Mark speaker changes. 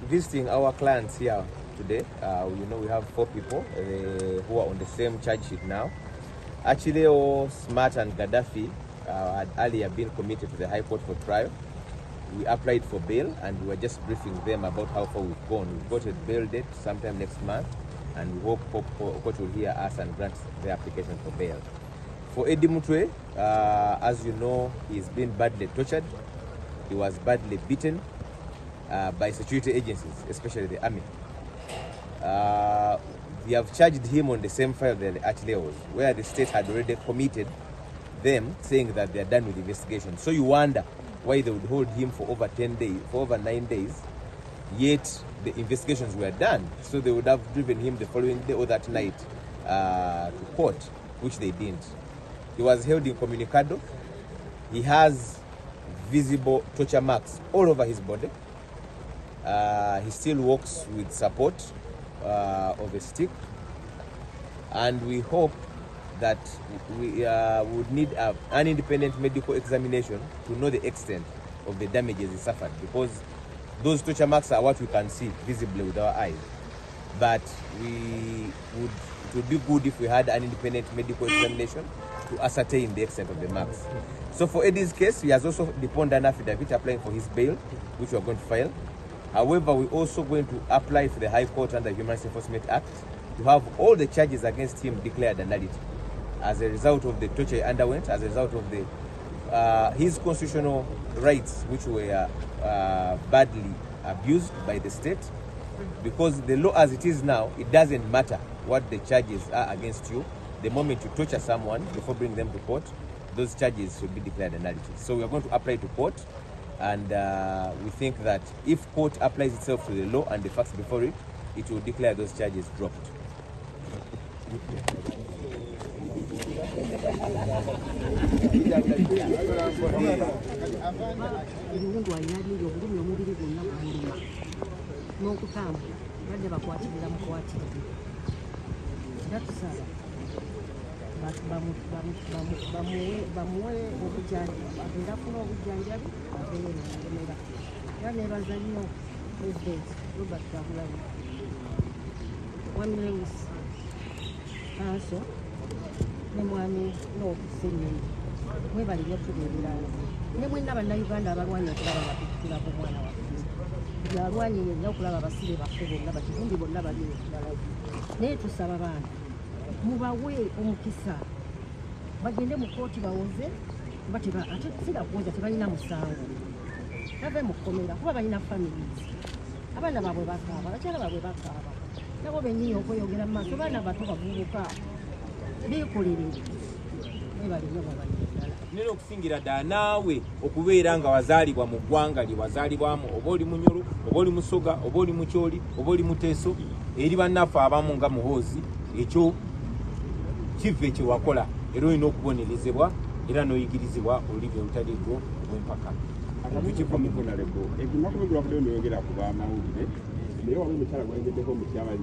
Speaker 1: visiting our clients here today. We have 4 people who are on the same charge sheet now. Actually, Smart and Gaddafi had earlier been committed to the High Court for trial. We applied for bail and we were just briefing them about how far we've gone. We've got a bail date sometime next month, and we hope court will hear us and grant the application for bail. For Eddy Mutwe, as you know, he's been badly tortured. He was badly beaten by security agencies, especially the army. We have charged him on the same file that the Archleos was, where the state had already committed them, saying that they are done with the investigation. So you wonder why they would hold him for over 10 days, for over 9 days, yet the investigations were done. So they would have driven him the following day or that night to court, which they didn't. He was held incommunicado. He has visible torture marks all over his body. He still walks with support of a stick, and we hope that we would need an independent medical examination to know the extent of the damages he suffered, because those torture marks are what we can see visibly with our eyes. But it would be good if we had an independent medical examination to ascertain the extent of the marks. So for Eddy's case, he has also deposed an affidavit applying for his bail, which we are going to file. However, we're also going to apply for the High Court under the Human Rights Enforcement Act to have all the charges against him declared nullity as a result of the torture he underwent, as a result of his constitutional rights, which were badly abused by the state. Because the law as it is now, it doesn't matter what the charges are against you. The moment you torture someone before bringing them to court, those charges should be declared nullity. So we are going to apply to court, and we think that if court applies itself to the law and the facts before it, it will declare those charges dropped.
Speaker 2: Nemwami n'okusennyini mwebalire tubeererayo ne mwenna bannayuganda abalwanyi okulaba nga tukula ku mwana waffe yalwanyi yenna okulaba abasibe baffe bonna bakivundi bonna bali ekirala naye tusaba baana mubawe omukisa bagende mu kooti bawoze ate sira kuwoza tebalina musango bave mu kkomera kuba balina families abaana baabwe bakaaba bakyala baabwe bakaaba nabo bennyini okweyogera mu maaso baana bato bavubuka
Speaker 3: nina okusingira ddala naawe okubeera nga wazaalibwa mu ggwanga lye wazaalibwamu, oba oli Munyoro, oba oli Musoga, oba oli Mukyoli, oba oli Muteeso, eri bannaffe abamu nga Muhoozi, ekyo kive kye wakola era olina okubonerezebwa era n'oyigirizibwa olulimi olutaliigo olw'empaka.
Speaker 4: Naye waliwo omukyala gwengeddeko mu kyabali